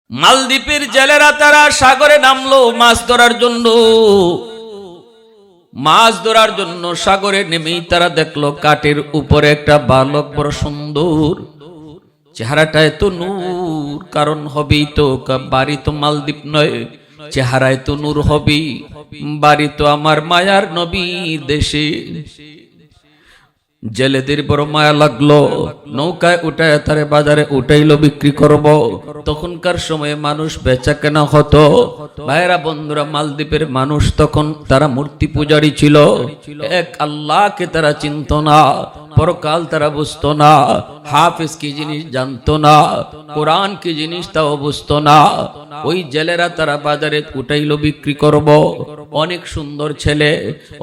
মালদ্বীপের জেলেরা তারা সাগরে নামলো মাছ ধরার জন্য। মাছ ধরার জন্য সাগরে নেমেই তারা দেখলো কাঠের উপরে একটা বালক, বড় সুন্দর চেহারাটা, এত নূর। কারণ হবেই তো, বাড়ি তো মালদ্বীপ নয়, চেহারায় তো নূর হবেই। বাড়ি তো আমার মায়ার নবীর দেশে। জেলেদের বড় মায়া লাগলো, নৌকায় উঠায় তারে বাজারে উঠাইলো বিক্রি করব। তখনকার সময়ে মানুষ বেচা কেনা হতো। ভাইরা বন্ধুরা, মালদ্বীপের মানুষ তখন তারা মূর্তি পূজারী ছিল। এক আল্লাহকে তারা চিনত না, পরকাল তারা বুঝতো না, হাফেজ কি জিনিস জানতো না, কোরআন কি জিনিস তাও বুঝতো না। ওই জেলেরা তারা বাজারে উঠাইলো বিক্রি করব। অনেক সুন্দর ছেলে,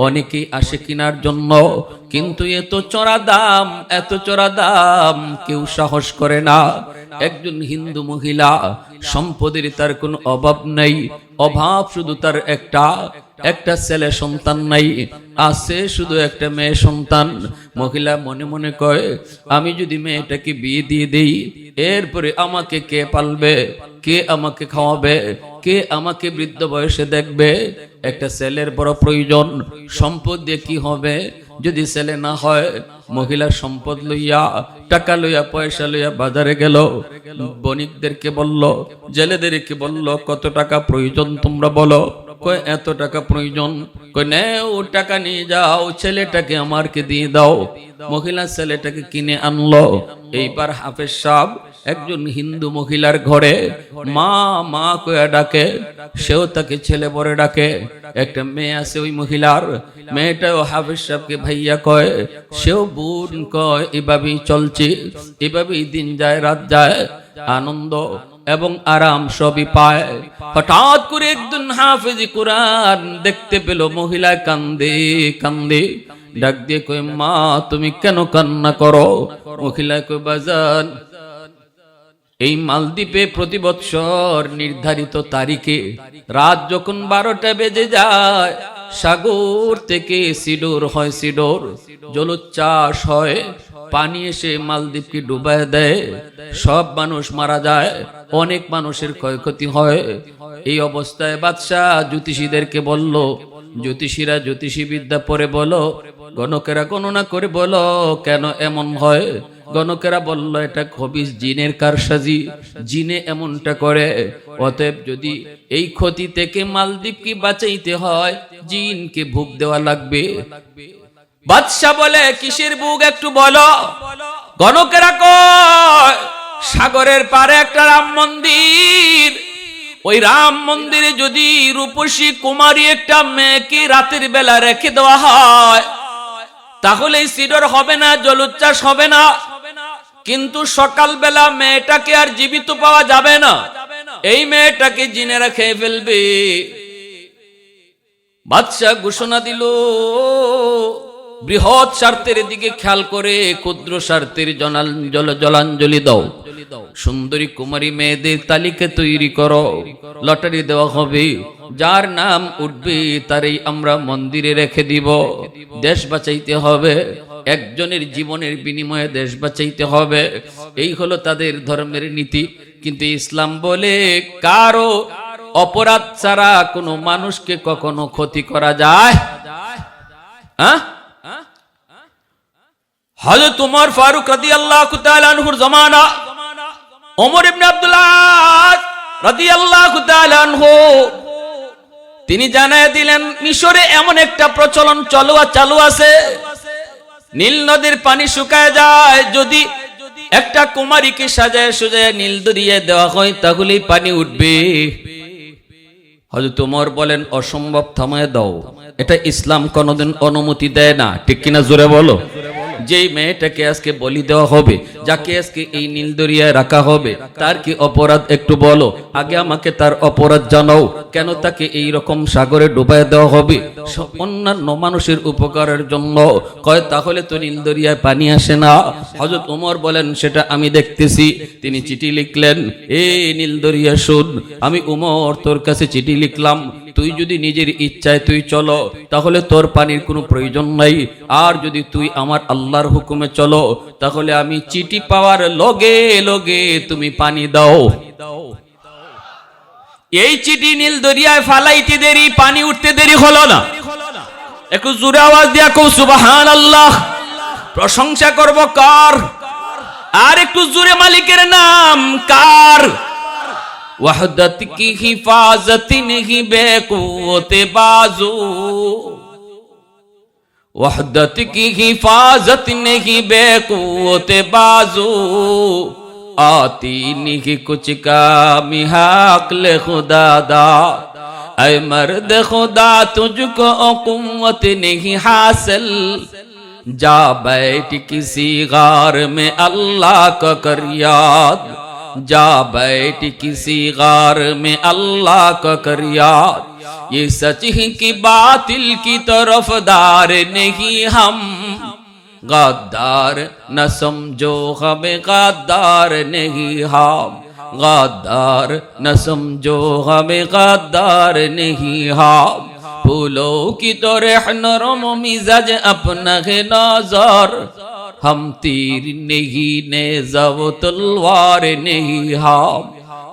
অনেকেই আসে কেনার জন্য, কিন্তু এত চড়া দাম, এত চড়া দাম, কেউ সাহস করে না। একজন হিন্দু মহিলা, সম্পদের তার কোনো অভাব নাই, অভাব শুধু তার একটা ছেলে সন্তান নাই, আছে শুধু একটা মেয়ে সন্তান। মহিলা মনে মনে কয়, আমি যদি মেয়েটাকে বিয়ে দিয়ে দেই, এরপরে আমাকে কে পালবে, কে আমাকে খাওয়াবে, কে আমাকে বৃদ্ধ বয়সে দেখবে। একটা ছেলের বড় প্রয়োজন। সম্পদ দিয়ে কি হবে যদি ছেলে না হয়? মহিলার সম্পদ লইয়া, টাকা লইয়া, পয়সা লইয়া বাজারে গেল। বণিকদেরকে বলল, জেলেদেরকে বলল, কত টাকা প্রয়োজন তোমরা বলো। কয় এত টাকা প্রয়োজন। কয় নেও, টাকা নিয়ে যাও, ছেলেটাকে আমারকে দিয়ে দাও। মহিলা ছেলেটাকে কিনে আনলো। এইবার হাফেজ সাহেব একজন হিন্দু মহিলার ঘরে মা মা কয়া ডাকে, সেও তাকে ছেলে বলে ডাকে। একটা মেয়ে আছে ওই মহিলার, মেয়েটাও হাফেজ সাহেবকে ভাইয়া কয়, সেও বোন কয়। এভাবেই চলছে, এভাবেই দিন যায় রাত যায়, আনন্দ এবং আরাম সবই পায়। হঠাৎ করে একজন হাফেজ কোরআন দেখতে পেল মহিলা কান্দে কান্দে, ডাক দিয়ে কয়, মা তুমি কেন কান্না করো? মহিলা কয়, বাজান, এই মালদ্বীপে প্রতি বৎসর নির্ধারিত তারিখে রাত যখন 12টা বেজে যায়, সাগর থেকে সিডোর হয়, সিডোর জলোচ্ছ্বাস হয়, পানি এসে মালদ্বীপকে ডুবায় দেয়, সব মানুষ মারা যায়, অনেক মানুষের ক্ষয়ক্ষতি হয়। এই অবস্থায় বাদশাহ জ্যোতিষীদেরকে বলল, জ্যোতিষীরা জ্যোতিষী বিদ্যা পড়ে বলো, গণকেরা গণনা করে বলো কেন এমন হয়। গণকেরা বলল, এটা খবিস জিনের কারসাজি, জিনে এমনটা করে। অতএব যদি এই ক্ষতি থেকে মালদ্বীপকে বাঁচাইতে হয়, জিনকে ভোগ দেওয়া লাগবে। বাদশা বলে, কিসের ভোগ একটু বলো। গণকেরা কয়, সাগরের পারে একটা রাম মন্দির, ওই রাম মন্দিরে যদি রূপসী কুমারী একটা মেয়েকে রাতের বেলা রেখে দেওয়া হয়, তাহলে সিডর হবে না, জলোচ্ছ্বাস হবে না। কিন্তু সকালবেলা মেয়েটাকে আর জীবিত পাওয়া যাবে না, এই মেয়েটাকে জিনেরা খেয়ে ফেলবে। বাদশা ঘোষণা দিল, বৃহৎ স্বার্থের দিকে খেয়াল করে ক্ষুদ্র স্বার্থের জলাঞ্জলি দাও। সুন্দরী কুমারী মেয়েদের তালিকা তৈরি করো, লটারি দেওয়া হবে, যার নাম উঠবে তারই আমরা মন্দিরে রেখে দিব। দেশ বাঁচাইতে হবে, একজনের জীবনের বিনিময়ে দেশ বাঁচাইতে হবে, এই হলো তাদের ধর্মের নীতি। কিন্তু ইসলাম বলে, কারো অপরাধ ছাড়া কোনো মানুষকে কখনো ক্ষতি করা যায়? হ্যাঁ, হযরত ওমর ফারুক রাদিয়াল্লাহু তাআলা আনহুর জামানা, ওমর ইবনে আব্দুল্লাহ রাদিয়াল্লাহু তাআলা আনহু তিনি জানায় দিলেন, মিশরে এমন একটা প্রচলন চালু আছে, নীল নদীর পানি শুকায় যায়, যদি একটা কুমারীকে সাজায় সুজায় নীল দরিয়ায় দেওয়া হয়, তাহলেই পানি উঠবে। হযরত ওমর বলেন, অসম্ভব, থামায় দাও, এটা ইসলাম কোনোদিন অনুমতি দেয় না। ঠিক কিনা জোরে বলো। যেই মেয়েটাকে আজকে বলি দেওয়া হবে, যাকে আজকে এই নীল দরিয়ায় রাখা হবে, তার কি অপরাধ একটু বলো, আগে আমাকে তার অপরাধ জানাও। কেন তাকে এই রকম সাগরে ডুবায় দেওয়া হবে? অন্যান্য মানুষের উপকারের জন্য। কয়, তাহলে তো নীল দরিয়ায় পানি আসে না। হযরত ওমর বলেন, সেটা আমি দেখতেছি। তিনি চিঠি লিখলেন, এই নীল দরিয়া শোন, আমি ওমর তোর কাছে চিঠি লিখলাম, তুই যদি নিজের ইচ্ছায় তুই চলো, তাহলে তোর পানির কোনো প্রয়োজন নাই। আর যদি তুই আমার আল্লাহর হুকুমে চলো, তাহলে আমি চিঠি পাওয়ার লগে লগে তুমি পানি দাও। এই চিঠি নীল দরিয়ায় ফালাইতে দেরি, পানি উঠতে দেরি হলো না। একটু জোরে আওয়াজ দিয়া কও সুবহানাল্লাহ। প্রশংসা করব কার? আর একটু জোরে মালিকের নাম কার? वहदत की हिफाजत नहीं बेकुवते बाजू, वहदत की हिफाजत नहीं बेकुवते बाजू, आती नहीं कुछ कामी हक़-ए खुदा दा, ऐ मर्द खुदा तुझको कुव्वत नहीं हासिल, जा बैठ किसी गार में अल्लाह का कर याद, जा बैठ किसी गार में अल्लाह का कर याद, ये सच ही कि बातिल की तरफदार नहीं हम, गद्दार न समझो हमें गद्दार नहीं हम, गद्दार न समझो हमें गद्दार नहीं हम, फूलों की तरह नरम मिजाज अपना है नजर, हम तीर नहीं नेज़ा वो तलवार नहीं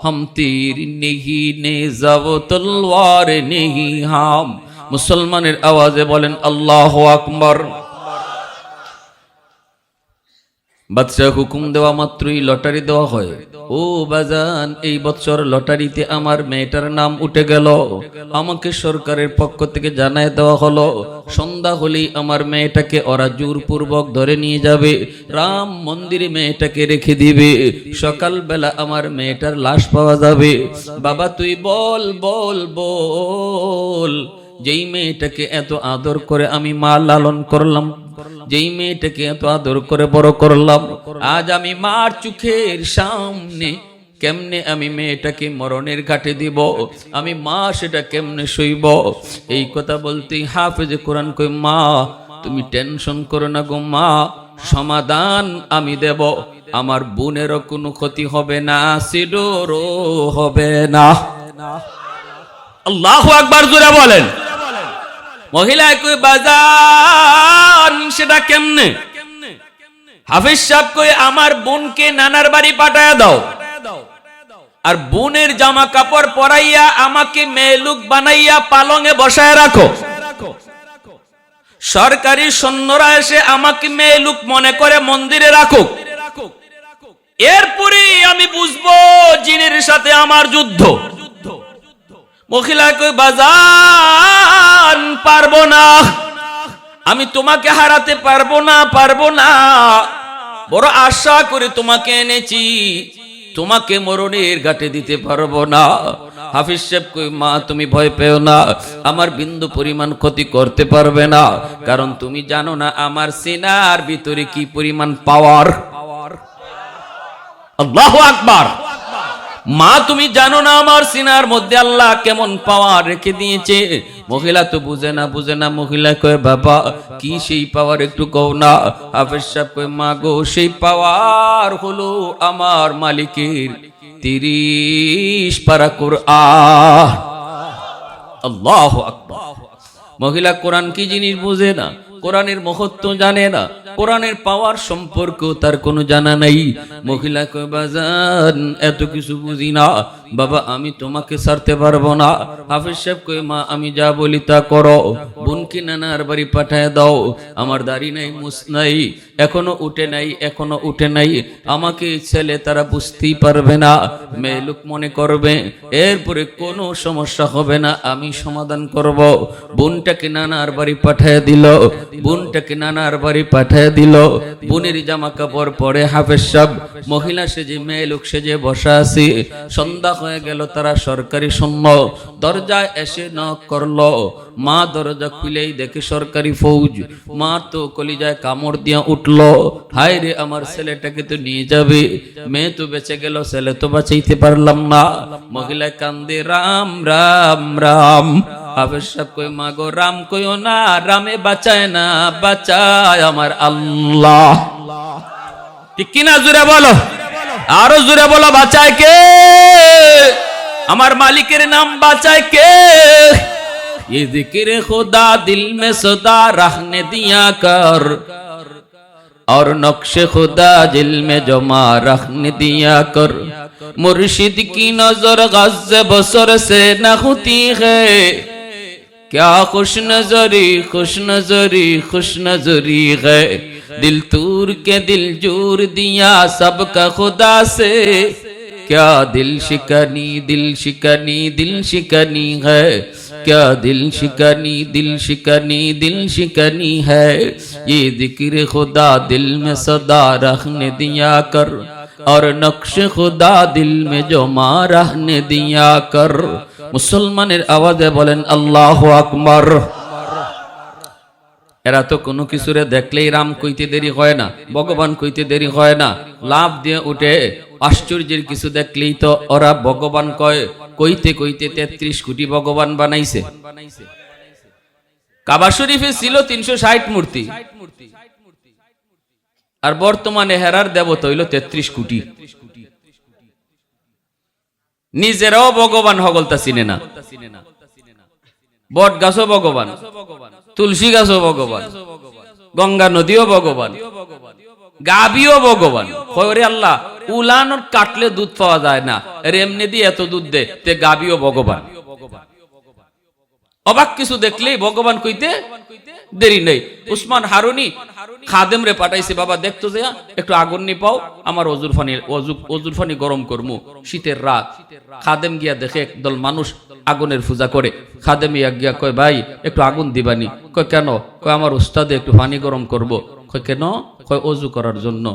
हम तीर नहीं नेज़ा वो तलवार नहीं हम। मुसलमानेर आवाज़े बोलें अल्लाहु আকবার। বাদশাহ হুকুম দেওয়া মাত্রই লটারি দেওয়া হয়। ও বাজান, এই বছর লটারিতে আমার মেয়েটার নাম উঠে গেল, আমাকে সরকারের পক্ষ থেকে জানায় দেওয়া হলো সন্ধ্যা হলেই আমার মেয়েটাকে ওরা জোরপূর্বক ধরে নিয়ে যাবে, রাম মন্দিরে মেয়েটাকে রেখে দিবে, সকালবেলা আমার মেয়েটার লাশ পাওয়া যাবে। বাবা তুই বল বল বল, যেই মেয়েটাকে এত আদর করে আমি মা লালন করলাম, যেই মেয়েটাকে এত আদর করে বড় করলাম, আজ আমি মার চোখের সামনে কেমনে আমি মেয়েটাকে মরণের ঘাটে দিব, আমি মা সেটা কেমনে সইব? এই কথা বলতেই হাফেজে কোরআন কই, মা তুমি টেনশন করো না গো মা, সমাধান আমি দেব, আমার বোনেরও কোনো ক্ষতি হবে না, সিডোরও হবে না। আল্লাহু আকবার জোরে বলেন। মহিলা কই বাজান সেটা কেমনে? হাফেজ সাহেব কই আমার বোনকে নানার বাড়ি পাঠায়া দাও, আর বোনের জামা কাপড় পরাইয়া আমাকে মেয়েলুক বানাইয়া পালঙে বসায় রাখো, সরকারি সৈন্যরা এসে আমাকে মেয়েলুক মনে করে মন্দিরে রাখুক, এরপরে আমি বুঝবো জিনের সাথে আমার যুদ্ধ। মহিলা কই বাজান পারবো না, আমি তোমাকে হারাতে পারবো না, পারবো না, বড় আশা করে তোমাকে এনেছি, তোমাকে মরণের ঘাটে দিতে পারবো না। হাফিজ সাহেব কই মা তুমি ভয় পেও না, আমার বিন্দু পরিমাণ ক্ষতি করতে পারবে না, কারণ তুমি জানো না আমার সিনার ভিতরে কি পরিমাণ পাওয়ার। আল্লাহু আকবার। মা তুমি জানো না আমার সিনার মধ্যে আল্লাহ কেমন পাওয়ার রেখে দিয়েছে। মহিলা তো বুঝে না, বুঝে না। মহিলা কয় বাবা কি সেই পাওয়ার একটু কও না। হাফেজ সাহেব কয় মা গো সেই পাওয়ার হলো আমার মালিকের 30 পারা কুরআন। আল্লাহু আকবার। মহিলা কোরআন কি জিনিস বুঝে না, কোরআনের মহত্ব জানে না, কোরআনের পাওয়ার সম্পর্কে তার কোনো জানা নাই। মহিলা কয় বাজান এত কিছু বুঝি না, বাবা আমি তোমাকে ছাড়তে পারবো না। হাফেজ সাহেব কয় মা আমি যা বলি তা করো, বোনকে নানার বাড়ি পাঠায় দাও, আমার দাড়ি নাই মুছ নাই, এখনো উঠে নাই, এখনো উঠে নাই, আমাকে ছেলে তারা বুঝতেই পারবে না, মেয়ে লোক মনে করবে, এরপরে কোনো সমস্যা হবে না, আমি সমাধান করব। বোনটাকে নানার বাড়ি পাঠায় দিল, বোনটাকে নানার বাড়ি পাঠায় দিল, বোনের জামা কাপড় পরে হাফেজ সাহেব মহিলা সেজে মেয়ে লোক সেজে বসা আছে। সন্ধ্যা হয়ে গেল, তারা সরকারি সৈন্য, দরজায় এসে নক করলো। মা দরজা খুলেই দেখে সরকারি ফৌজ। মা তো কলিজায় কামড় দিয়া উঠলো, হায় রে আমার ছেলেটাকে তো নিয়ে যাবে, মেয়ে তো বেঁচে গেল, ছেলে তো বাঁচাইতে পারলাম না। মহিলা কান্দে রাম রাম রাম। হাফেজ সাহেব কই মা গো রাম কইও না, রামে বাঁচায় না, বাঁচায় আমার আল্লাহ। ঠিক কিনা জোরে বলো, আরো জোরে বলো, বাঁচায় কে? আমার মালিকের নাম বাঁচায় কে? ये जिक्र खुदा दिल में सदा रहने दिया कर, और नक्श खुदा दिल में जमा रखने दिया कर, मुर्शिद की नजर गज़ बसर से न होती है क्या खुश नजरी खुश नजरी खुश नजरी है दिल तूर के दिल जोर दिया सबका खुदा से क्या दिल शिकनी दिल शिकनी दिल शिकनी है क्या दिल शिकनी दिल शिकनी दिल शिकनी है ये जिक्र खुदा दिल में सदा रखने दिया कर और नक्श खुदा दिल में जो रहने दिया कर मुसलमानेर आवाजे बोलेन अल्लाहु আকবার এরা তো কোনো কিছুরে দেখলেই রাম কইতে দেরি হয় না ভগবান কইতে দেরি হয় না লাভ দিয়ে উঠে আশ্চর্যের কিছু দেখলেই তো ওরা ভগবান কয় কইতে কইতে 33 কোটি ভগবান বানাইছে কাবা শরীফে ছিল 360 মূর্তি আর বর্তমানে হেরার দেবতা হইল 33 কোটি নিজেরাও ভগবান হগলতা চিনে না বট গাছও ভগবান তুলসী গাছও ভগবান গঙ্গা নদীও ভগবান গাবিও ভগবান কয়রে আল্লাহ উলানোর কাটলে দুধ পাওয়া যায় না আর এমনি দিয়ে এত দুধ দে তে গাবিও ভগবান অবাক কিছু দেখলেই ভগবান কইতে দেরি নেই উসমান হারুনি খাদেম রে পাঠাইছে বাবা দেখতো যে একটু আগুন নি পাও আমার অজুর পানি গরম করমু শীতের রাত খাদেম গিয়া দেখে একদল মানুষ আগুনের পূজা করে খাদেম গিয়া কয় ভাই একটু আগুন দিবানি কয় কেন কয় আমার উস্তাদে একটু পানি গরম করব কয় কেন কয় অজু করার জন্য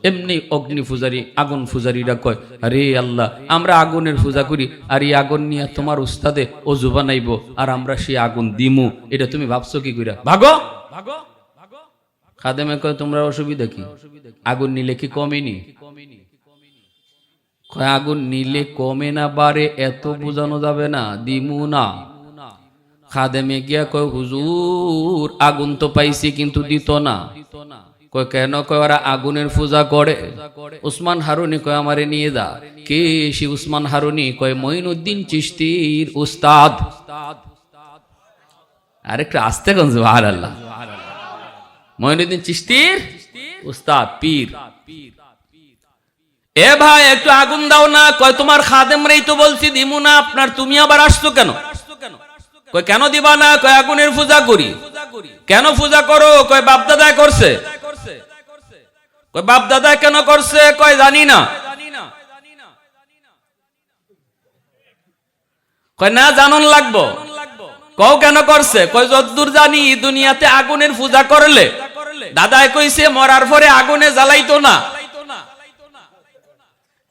এমনি অগ্নি পূজারী আগুন পূজারীরা কয় আরে আল্লাহ আমরা আগুনের পূজা করি আর এই আগুন নিয়ে তোমার উস্তাদে অজু বানাইবো আর আমরা সেই আগুন দিমু এটা তুমি ভাবছো কি কইরা ভাগো ভাগো খাদেমে কয় তোমরা অসুবিধা কি আগুন নিলে কি কমেনি কয় আগুন নিলে কমে না বাড়ে এত বোঝানো যাবে না দিমু না খাদেমে গিয়া কয় হুজুর আগুন তো পাইছি কিন্তু দিত না কয় কেন কয় ওরা আগুনের পূজা করে উসমান হারুনি কয় আমারে নিয়ে যা কে সে উসমান হারুনি কয় মঈনুদ্দিন চিশতির উস্তাদ আরেকটু আস্তে কোন সুবহানাল্লাহ মঈনুদ্দিন চিশতির উস্তাদ পীর এ ভাই একটু আগুন দাও না কয় তোমার খাদেমরাই তো বলছি দিমু না আপনার তুমি আবার আসছো কেন কয় কেন দিবা না কয় আগুনের পূজা করি কেন পূজা করো কয় বাপ দাদা করছে কয় বাপ দাদা কেন করছে কয় জানি না কয় না জানন লাগবো কও কেন করছে কয় যতদূর জানি দুনিয়াতে আগুনের পূজা করলে দাদাই কইছে মরার পরে আগুনে জ্বালাইতো না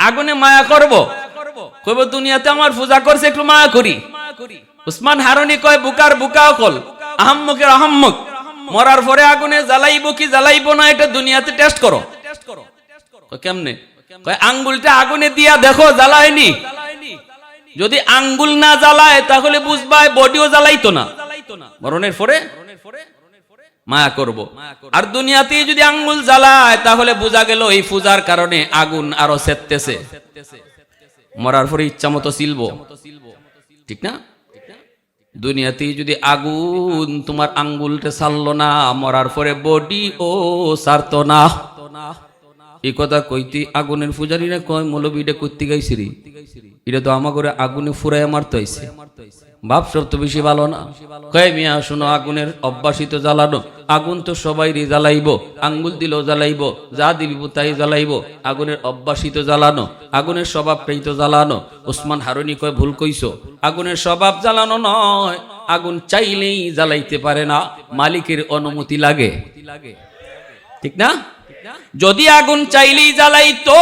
আগুনে মায়া করব কইব দুনিয়াতে আমার পূজা করছে একটু মায়া করি উসমান হারুনি কয় বুকার বুকা কল আহাম্মকের আহাম্মক মরার পরে আগুনে জ্বালাইবো কি জ্বালাইবো না এটা দুনিয়াতে টেস্ট করো কেমনে কয় আঙ্গুলটা আগুনে দিয়া দেখো জ্বালায়নি যদি আঙ্গুল না জ্বালায় তাহলে বুঝবা বডিও জ্বালাইতো না মরণের পরে মায়া করব আর দুনিয়াতে যদি আঙ্গুল জ্বালায় তাহলে বোঝা গেল এই পূজার কারণে আগুন আরো সেততেছে মরার পরে ইচ্ছা মতো সিলবো ঠিক না দুনিয়াতে যদি আগুন তোমার আঙ্গুলটা ছাড়লো না মরার পরে বডি ও ছাড়তো না এই কথা কইতে আগুনের পূজারীরা কয় মৌলবীটা করতে গাইছিরি এটা তো আমাকে আগুনে ফুরাইয়া মারতে হইছে বাপ সব তো বেশি ভালো না কয় মিয়া শোনো আগুনের অভ্যাসিত জ্বালানো আগুন তো সবাই জ্বালাইবো আঙ্গুল দিলেও জ্বালাইবো যা দিবিব তাই জ্বালাইবো আগুনের অভ্যাসিত জ্বালানো আগুনের স্বভাবটাই তো জ্বালানো উসমান হারুনি কয় ভুল কইছো আগুনের স্বভাব জ্বালানো নয় আগুন চাইলেই জ্বালাইতে পারে না মালিকের অনুমতি লাগে ঠিক না যদি আগুন চাইলেই জ্বালাইতো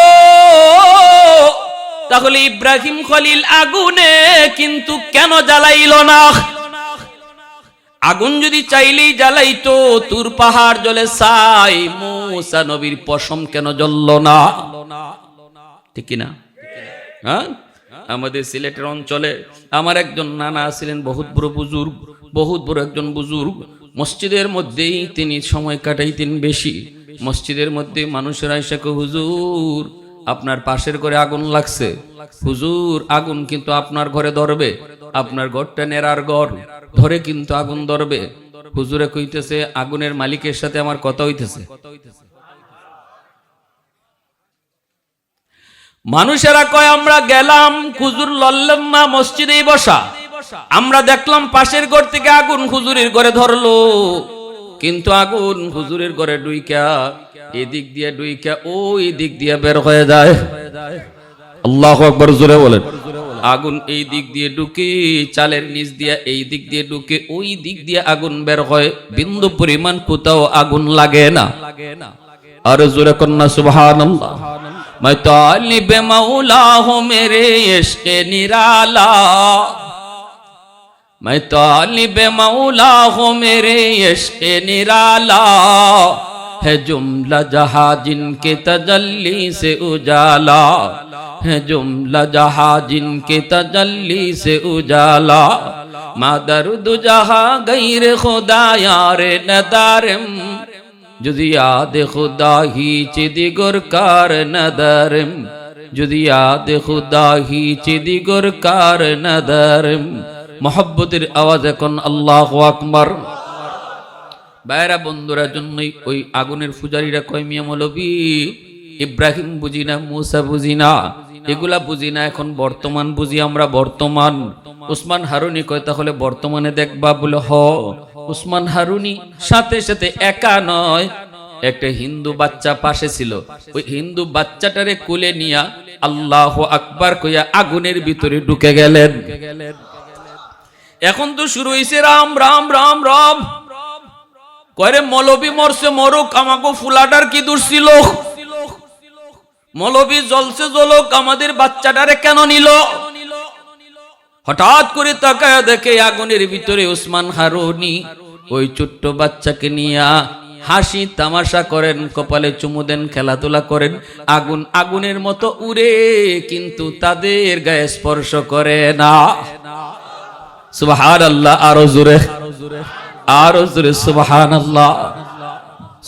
তাহলে ইব্রাহিম খলিল আগুনে কিন্তু কেন জ্বালাইলো না আগুন যদি চাইলেই জ্বালাইতো তুর পাহাড় জ্বলে ছাই মুসা নবীর পশম কেন জ্বললো না ঠিক না হ্যাঁ আমাদের সিলেটের অঞ্চলে আমার একজন নানা ছিলেন বহুত বড় একজন বুজুর্গ মসজিদের মধ্যেই তিনি সময় কাটাইতেন বেশি মসজিদের মধ্যে মানুষেরা এসে কয় হুজুর আপনার পাশের ঘরে আগুন লাগছে হুজুর আগুন কিন্তু আপনার ঘরে ধরবে আপনার ঘরটা নেরার ঘর ধরে কিন্তু আগুন ধরবে হুজুরে কইতেছে আগুনের মালিকের সাথে আমার কথা হইতেছে মানুষেরা কয় আমরা গেলাম, হুজুর লড়লাম না, মসজিদেই বসা। আমরা দেখলাম পাশের ঘর থেকে আগুন হুজুরের ঘরে ধরলো, কিন্তু আগুন হুজুরের ঘরে ডুইকা এদিক দিয়ে ডুইকা ওই দিক দিয়ে বের হয়ে যায়। আল্লাহু আকবার, জোরে বলেন। আগুন এই দিক দিয়ে ঢুকে, চালের নিচ দিয়ে এই দিক দিয়ে ঢুকে, ওই দিক দিয়ে আগুন বের হয়, বিন্দু পরিমাণ কোথাও আগুন লাগে না। আর জোরে কন্যা সুবহানাল্লাহ। मैं तालिब मौला हूँ मेरे इश्क़ निराला, मैं तालिब मौला हूँ मेरे इश्क़ निराला, है जुमला जहाँ जिनके तजल्ली से उजाला, है जुमला जहाँ जिनके तजल्ली से उजाला, मादरुद जहाँ गैर खुदा यार नदारम, যদি याद खुदा ही चिदिगुर कार नदरम, যদি याद खुदा ही चिदिगुर कार नदरम। মোহাব্বতের আওয়াজ এখন আল্লাহু আকবার। বাইরা বন্ধুরা জন্যই ওই আগুনের পূজারীরা কয় মিয়া মৌলবী ইব্রাহিম বুঝি না, মুসা বুঝি না, এগুলা বুঝি না, এখন বর্তমান বুঝি আমরা বর্তমান। উসমান হারুনি কয় তাহলে বর্তমানে দেখবা বলে হ। উসমান হারুনি সাথে সাথে একা নয়, একটা হিন্দু বাচ্চা পাশে ছিল, ওই হিন্দু বাচ্চাটারে কোলে নিয়া আল্লাহু আকবার কইয়া আগুনের ভিতরে ঢুকে গেলেন। এখন তো শুরু হইছে রাম রাম রাম রাম। কয়রে মৌলবী মরছে মরুক, আমাকে ফুলাটার কি দোষ ছিল? মৌলবী জ্বলছে জ্বলুক, আমাদের বাচ্চাটারে কেন নিল? হঠাৎ করে তাকায় দেখে আগুনের ভিতরে উসমান হারুনি ওই ছোট্ট বাচ্চাকে নিয়া হাসি তামাশা করেন, কপালে চুমু দেন, খেলাধুলা করেন। আগুন আগুনের মতো উড়ে, কিন্তু তাদের গায়ে স্পর্শ করে না। সুবহানাল্লাহ, আরো জোরে, আরো জোরে সুবহানাল্লাহ।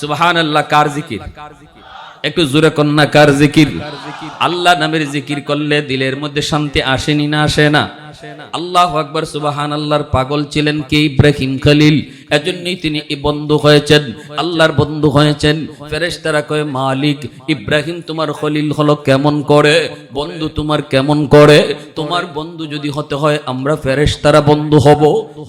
সুবহানাল্লাহ কার জিকির? একটু জোরে কন্যা কার জিকির? আল্লাহ নামের জিকির করলে দিলের মধ্যে শান্তি আসেনি না আসে না? আল্লাহু আকবার। সুবহানাল্লাহর পাগল ছিলেন কে? ইব্রাহিম খলিল। এজন্যই তিনি বন্ধু হয়েছেন, আল্লাহর বন্ধু হয়েছেন। ফেরেশতারা কয় মালিক ইব্রাহিম তোমার খলিল হলো কেমন করে? বন্ধু তোমার কেমন করে? তোমার বন্ধু যদি হতে হয় আমরা ফেরেশতারা বন্ধু হব,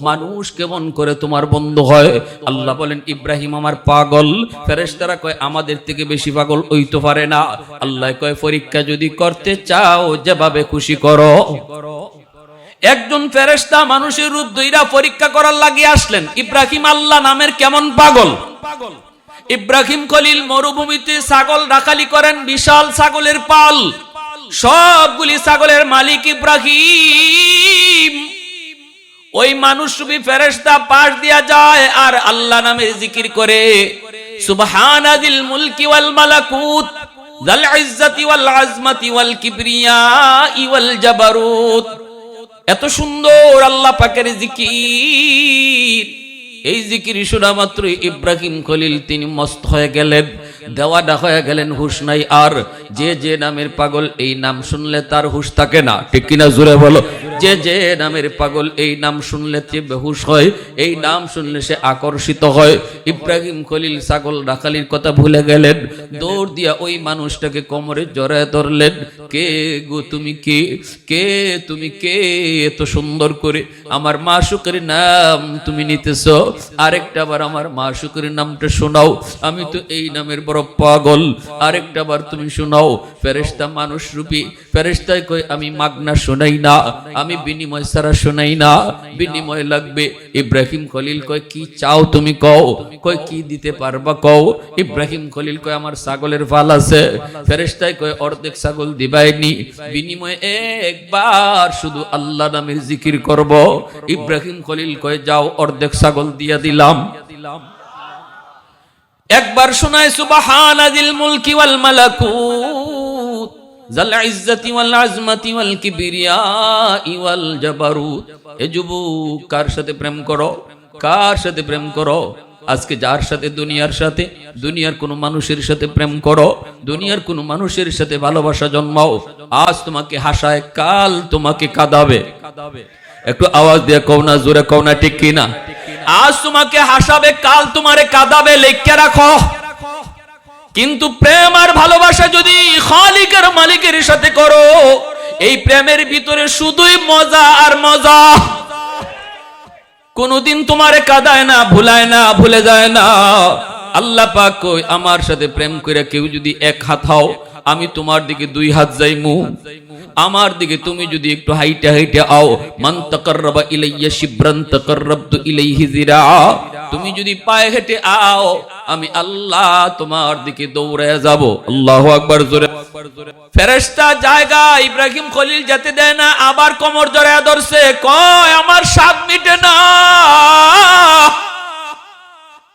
মানুষ কেমন করে তোমার বন্ধু হয়? আল্লাহ বলেন ইব্রাহিম আমার পাগল। ফেরেশতারা কয় আমাদের থেকে বেশি পাগল হইতে পারে না। আল্লাহ কয় পরীক্ষা যদি করতে চাও যেভাবে খুশি করো। একজন ফেরেশতা মানুষের রূপ ধইরা পরীক্ষা করার লাগি আসলেন, ইব্রাহিম আল্লাহ নামের কেমন পাগল। ইব্রাহিম খলিল মরুভূমিতে ছাগল রাখালি করেন, বিশাল ছাগলের পাল, সবগুলি ছাগলের মালিক ইব্রাহিম। ওই মানুষরূপী ফেরেশতা পাশ দিয়া যায় আর আল্লাহ নামের জিকির করে, সুবহানাদিল মুলকি ওয়াল মালাকুত যাল ইজ্জতি ওয়াল আজমাতি ওয়াল কিবরিয়া ওয়াল জাবারুত। এত সুন্দর আল্লাহ পাকের জিকির। এই জিকির শোনা মাত্র ইব্রাহিম খলিল তিনি মস্ত হয়ে গেলেন, দেওয়াডা হয়ে গেলেন, হুশ নাই আর। যে যে নামের পাগল এই নাম শুনলে তার হুশ থাকে না, ঠিক কিনা জোরে বলো? যে যে নামের পাগল এই নাম শুনলে সে বেহুশ হয়, এই নাম শুনলে সে আকর্ষিত হয়। ইব্রাহিম খলিল ছাগল রাখালির কথা ভুলে গেলেন, দৌড় দিয়া ওই মানুষটাকে কোমরে জড়ায় ধরলেন। কে গো তুমি? কে কে তুমি? কে এত সুন্দর করে আমার মাশুকের নাম তুমি নিতেছো? আরেকটা বার আমার মাশুকের নামটা শোনাও, আমি তো এই নামের বড় পাগল। আরেকটা বার তুমি শোনাও। ফেরেশতা মানুষ রূপী ফেরেশতায় কই আমি মাগনা শোনাই না, আমি বিনিময় ছাড়া শোনাই না, বিনিময় লাগবে। ইব্রাহিম খলিল কয় কি চাও তুমি কও? কয় কি দিতে পারবা কও? ইব্রাহিম খলিল কয় আমার ছাগলের ফাল আছে। ফেরেশতায় কয় অর্ধেক ছাগল দিবাইনি, বিনিময়ে একবার শুধু আল্লাহ নামের জিকির করব। ইব্রাহিম খলিল কয় যাও, অর্ধেক ছাগল দিয়া দিলাম। একবার শোনায় সুবহানাদিল মুলকি ওয়াল মালাকুত যাল ইজ্জতি ওয়াল আজমাতি ওয়াল কিবরিয়া ওয়াল জাবারুত। এ যুবক কার সাথে প্রেম করো? কার সাথে প্রেম করো? আজকে যার সাথে দুনিয়ার সাথে, দুনিয়ার কোন মানুষের সাথে প্রেম করো, দুনিয়ার কোন মানুষের সাথে ভালোবাসা জন্মাও, আজ তোমাকে হাসায়, কাল তোমাকে কাঁদাবে। একটু আওয়াজ দিয়ে কও না, জোরে কও না, ঠিক কিনা? আজ তোমাকে হাসাবে, কাল তোমারে কাঁদাবে, লেখা রাখো। কিন্তু প্রেম আর ভালোবাসা যদি খালিকের মালিকের সাথে করো, এই প্রেমের ভিতরে শুধুই মজা আর মজা, কোনদিন তোমারে কাঁদায় না, ভুলায় না, ভুলে যায় না। আল্লাহ পাক কই, আমার সাথে প্রেম করে কেউ যদি এক হাত হও, আমি তোমার দিকে দুই হাত যাইমু। আমার দিকে তুমি যদি একটু হাইটে হাইটে আও, মান তাকাররাবা ইলাইয়া শিবরান তাকাররাবতু ইলাইহি জিরা, তুমি যদি পায়ে হেঁটে আও, আমি আল্লাহ তোমার দিকে দৌড়ে যাব। আল্লাহু আকবার জোরে। ফেরেশতা জায়গা ইব্রাহিম খলিল যেতে দেয় না, আবার কোমর জড়ায় ধরছে, কয় আমার স্বাদ মিটে না,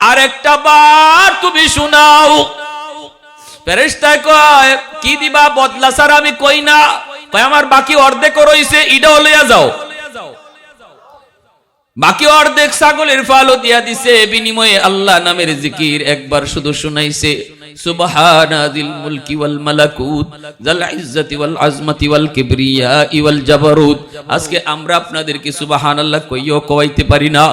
আরেকটা বার তুমি শোনাও। ফেরেশতা কয় কি দিবা, বদলা ছাড়া আমি কই না। কয় আমার বাকি অর্ধেক রইছে, ইডাও লইয়া যাও। বাকি অর্ধেক ছাগলের ফালও দিয়া দিছে, বিনিময়ে আল্লাহ নামের জিকির একবার শুধু শুনাইছে, সুবহানাজিল মুলকি ওয়াল মালাকুত যাল ইজ্জতি ওয়াল আজমাতি ওয়াল কিবরিয়া ওয়াল জাবারুত। আজকে আমরা আপনাদেরকে সুবহানাল্লাহ কইও কওয়াইতে পারি না,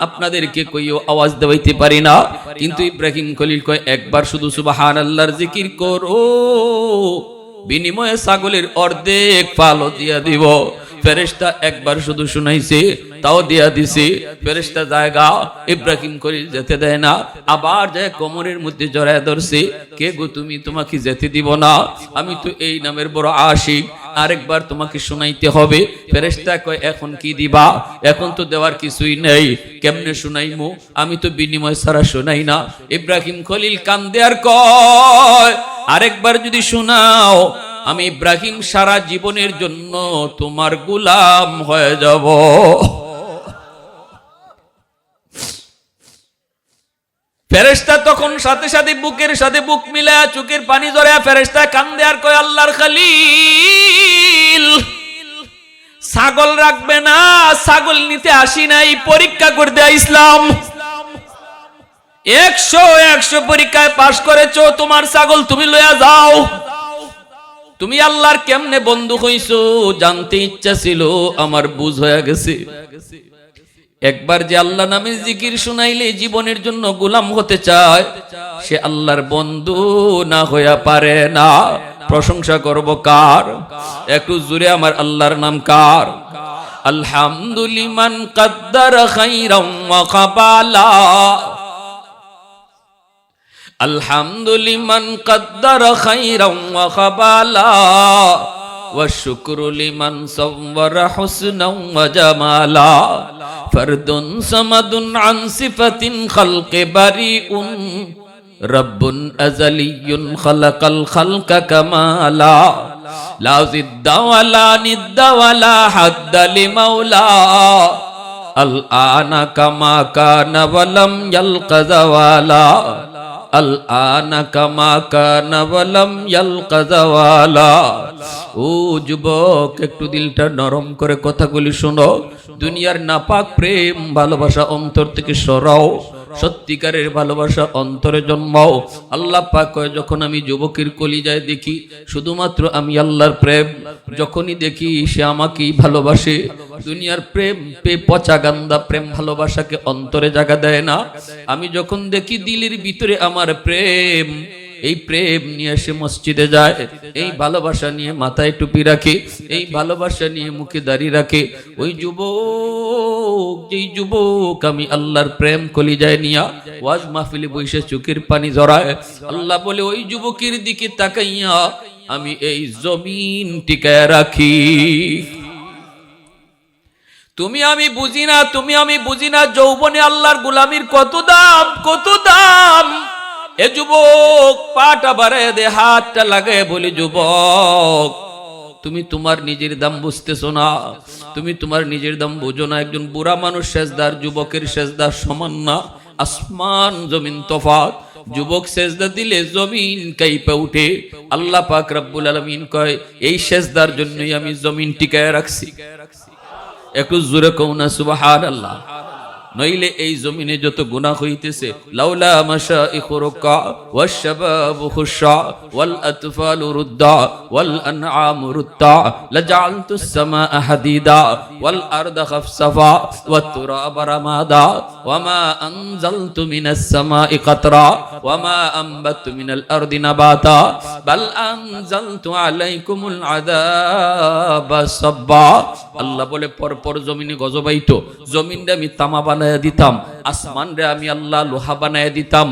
আপনাদেরকে কইও আওয়াজ দেওয়াইতে পারি না, কিন্তু ইব্রাহিম খলিল কয় একবার শুধু সুবহানাল্লাহর জিকির করো, বিনিময়ে ছাগলের অর্ধেক ফালও দিয়া দিব। ফেরেশতা একবার শুধু শুনাইছে, তাও দিয়া দিছে। ফেরেশতা জায়গা ইব্রাহিম খলিল যেতে দেয় না, আবার যায় কোমরের মধ্যে জড়ায় ধরছে, কে গো তুমি, তোমাকে যেতে দিব না, আমি তো এই নামের বড় আশিক, আরেকবার তোমাকে শুনাইতে হবে। ফেরেশতা কয় এখন কি দিবা, এখন তো দেওয়ার কিছুই নেই, কেমনে শুনাইমু, আমি তো বিনিময় ছাড়া শুনাই না। ইব্রাহিম খলিল কান্দে আর কয় আরেকবার যদি শোনাও, আমি ইব্রাহিম সারা জীবনের জন্য তোমার গোলাম হয়ে যাব। ফেরেশতা তখন সাথে সাথে বুকের সাথে বুক মিলায়া চোখের পানি জড়ায়া ফেরেশতা কান্দে আর কয় আল্লাহর খলিল, ছাগল রাখবে না, ছাগল নিতে আসি নাই, পরীক্ষা করতে আইছিলাম। 100 পরীক্ষায় পাশ করেছো, তোমার ছাগল তুমি লইয়া যাও। তুমি আল্লাহর কেমনে বন্ধু হইছো জানতে ইচ্ছা ছিল, আমার বুঝ হয়ে গেছে। একবার যে আল্লাহ নামে জিকির শুনাইলে জীবনের জন্য গোলাম হতে চায়, সে আল্লাহর বন্ধু না হইয়া পারে না। প্রশংসা করব কার, একটু জোরে আমার আল্লাহর নাম কার। আলহামদুলিমান কাদ্দার খাইরাম ওয়া কাবালা, আলহামদুলিমান কাদ্দার খাইরাম ওয়া কাবালা, ওয়া শুকরু লিমান সাওয়ারা হুসনাও ওয়া জামালা, ফরদুন সামাদুন আন সিফাতিন খালকি বারিউন, রব্বুন আযালিয়ুন খালাকাল খালকা কামালা, লা জিদ্দা ওয়ালা নিদ্দা ওয়ালা হাদ্দা লিমাওলা, আল আনা কামা কানা ওয়ালাম ইয়ালকা যাওয়ালা, আল আনা কামা কানা ওয়ালাম ইয়ালকা যাওয়ালা। ও যুবক, একটু দিলটা নরম করে কথাগুলি শোনো। দুনিয়ার নাপাক প্রেম ভালোবাসা অন্তর থেকে সরাও, সত্যিকারের ভালোবাসা অন্তরে জন্মাও। আল্লাহ পাক কয় যখন আমি যুবকের কলিজায় দেখি শুধুমাত্র আমি আল্লাহর প্রেম, যখনই দেখি সে আমাকেই ভালোবাসে। দুনিয়ার প্রেম পচা গান্দা প্রেম ভালোবাসাকে অন্তরে জায়গা দেয় না। আমি যখন দেখি দিলের ভিতরে আমার প্রেম, এই প্রেম নিয়ে সে মসজিদে যায়, এই ভালোবাসা নিয়ে মাথায় টুপি রাখে, এই ভালোবাসা নিয়ে মুখে দাড়ি রাখে, ওই যুবক, যেই যুবক আমি আল্লাহর প্রেম কলিজায় নিয়া ওয়াজ মাহফিলে বসে চোখের পানি জড়ায়, আল্লাহ বলে ওই যুবকের দিকে তাকাইয়া আমি এই জমিন টিকায় রাখি। তুমি আমি বুঝি না যৌবনে আল্লাহর গোলামির কত দাম, কত দাম। এ যুবক, পাটা বাড়ায় দে, হাতটা লাগায় বলি যুবক, তুমি তোমার নিজের দাম বুঝতেছো না, তুমি তোমার নিজের দাম বুঝো না। একজন বুড়া মানুষ সেজদার যুবকের সেজদার সমান না, আসমান জমিন তফাৎ। যুবক সেজদা দিলে জমিন কাইপা উঠে। আল্লাহ পাক রব্বুল আলামিন কয় এই সেজদার জন্যই আমি জমিন টিকায় রাখছি। একটু জোরে কও না সুবহানাল্লাহ। নইলে এই জমিনে যত গুনাহ হইতেছে লাউলা মাশাইখু রুকা ওয়াশ শাবাবু খুশা ওয়াল আতফালু রুদ্দা ওয়াল আনআমু রুত্তা লাজআলতুস সামাআ হাদিদা ওয়াল আরদা খাফসাফা ওয়াত তুরাবা রামাদা ওয়ামা আনজালতু মিনাস সামাই কাতরা ওয়ামা আনবাতু মিনাল আরদি নাবাতা বাল আনজালতু আলাইকুমুল আযাবা সাব্বা। আল্লাহ বলে পরপর জমিনে গজব আইতো, জমিনটা আমি তামা বানায়া দিতাম, আসমান রে আমি আল্লাহ লোহা বানায়া দিতাম,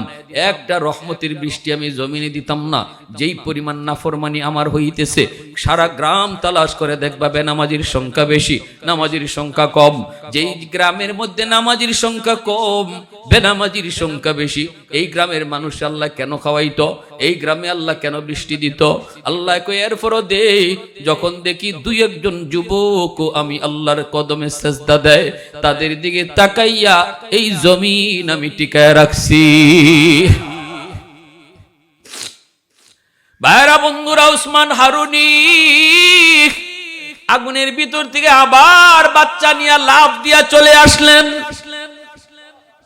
একটা রহমতের বৃষ্টি আমি জমিনে দিতাম না। যেই পরিমাণ নাফরমানি আমার হইতেছে, সারা গ্রাম তালাশ করে দেখবা বেনামাজির সংখ্যা বেশি, নামাজির সংখ্যা কম। যেই গ্রামের মধ্যে নামাজির সংখ্যা কম, বেনামাজির সংখ্যা বেশি, এই গ্রামের মানুষ আল্লাহ কেন খাওয়াইতো? এই গ্রামে আল্লাহ কেন বৃষ্টি দিত? আল্লাহ কই এরপরও দে, যখন দেখি দুই একজন যুবক আমি আল্লাহর কদমে সেজদা দেয়, তাদের দিকে তাকাইয়া এই জমিন আমি টিকায় রাখছি। ভাইরা বন্ধুরা, উসমান হারুনি আগুনের ভিতর থেকে আবার বাচ্চা নিয়ে লাফ দিয়া চলে আসলেন।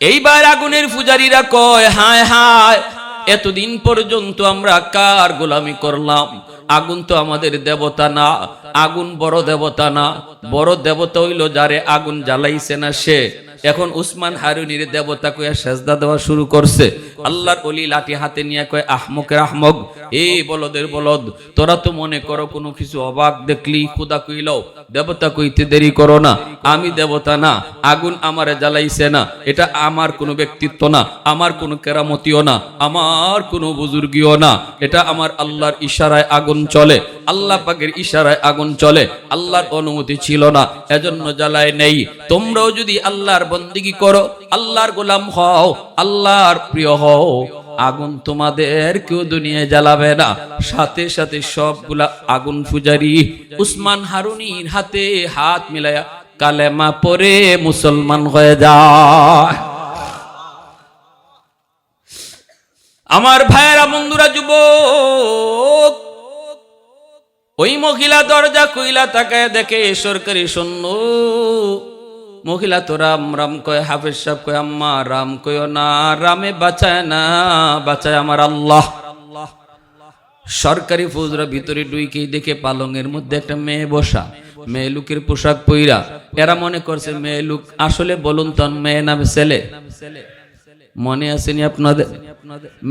এইবার আগুনের পূজারীরা কয়, হায় হায়, এতদিন পর্যন্ত আমরা কার গোলামি করলাম? আগুন তো আমাদের দেবতা না, আগুন বড় দেবতা না, বড় দেবতা হইল যারে আগুন জ্বালাইছে না সে। এখন উসমান হারুনির দেবতা কইয়া সেজদা দেওয়া শুরু করছে। আল্লাহর ওলি লাঠি হাতে নিয়ে কয়, আহমকের আহমক, এই বলদের বলদ, তোরা তো মনে করো কোনো কিছু অবাক দেখলি খুদা কইল, দেবতা কইতে দেরি করো না। আমি দেবতা না, আগুন আমারে জ্বালাইছে না, এটা আমার কোনো ব্যক্তিত্ব না, আমার কোনো কেরামতিও না, আমার কোনো বুজুর্গিও না, এটা আমার আল্লাহর ইশারায় আগুন চলে, আল্লাহ পাকের ইশারায় আগুন চলে, আল্লাহর অনুমতি ছিল না, এজন্য জ্বালায় নেই। তোমরাও যদি আল্লাহর বন্দেগী করো, আল্লাহর গোলাম হও, আল্লাহর প্রিয় হও, আগুন তোমাদের কেউ দুনিয়ায় জ্বালাবে না। সাথে সাথে সবগুলা আগুন পূজারী উসমান হারুনির হাতে হাত মিলায়া কালেমা পড়ে মুসলমান হয়ে যায়। আমার ভাইয়েরা বন্ধুরা, যুবক, ওই মহিলা দরজা খুইলা তাকায় দেখে সরকারি সৈন্য। মহিলা তো রাম রাম কয়, হাফেজ সাহেব কয়, আম্মা রাম কয় না, রামে বাঁচায় না, বাঁচায় আমার আল্লাহ। সরকারি ফৌজরা ভিতরে ডুইকেই দেখে পালঙের মধ্যে একটা মেয়ে বসা, মেয়ে লুকের পোশাক পইরা। এরা মনে করছে মেয়ে লুক, আসলে বলুন তো মেয়ে না ছেলে? মনে আসেনি আপনাদের?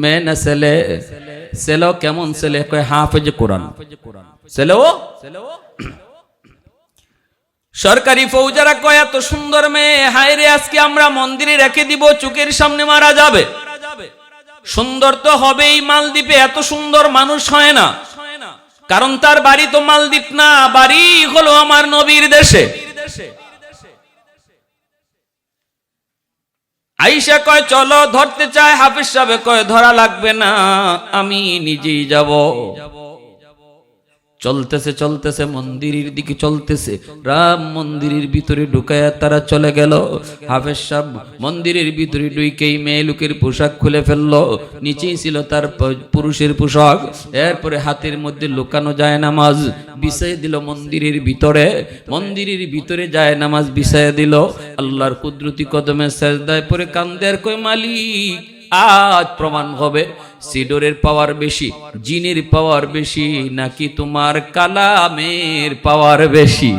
মেয়ে না ছেলে? ছেলেও কেমন ছেলে? কয় হাফেজ কোরআন ছেলেও। সরকারি ফৌজারা কয়, এত সুন্দর মেয়ে, হায় রে, আজকে আমরা মন্দিরে রেখে দিব, চোখের সামনে মারা যাবে। সুন্দর তো হবেই, মালদ্বীপে এত সুন্দর মানুষ হয় না, কারণ তার বাড়ি তো মালদ্বীপ না, বাড়ি হলো আমার নবীর দেশে। আয়েশা কয় চলো, ধরতে চায়। হাফেজ সাহেব কয় ধরা লাগবে না, আমি নিজেই যাব। চলতেছে চলতেছে, মন্দিরের দিকে চলতেছে, রাম মন্দিরের ভিতরে ঢুকায়া তারা চলে গেল। হাফেজ সাহেব মন্দিরের ভিতরে ঢুকেই মেয়ে লোকের পোশাক খুলে ফেললো, নিচেই ছিল তার পুরুষের পোশাক। এরপরে হাতের মধ্যে লুকানো যায় নামাজ বিছাই দিল মন্দিরের ভিতরে, মন্দিরের ভিতরে যায় নামাজ বিছাই দিল। আল্লাহর কুদরতি কদমে সেজদায় পড়ে কান্দে আর কয়, মালিক, আজ প্রমাণ হবে সিডরের পাওয়ার বেশি, জিনের পাওয়ার বেশি, নাকি তোমার কালামের পাওয়ার বেশি।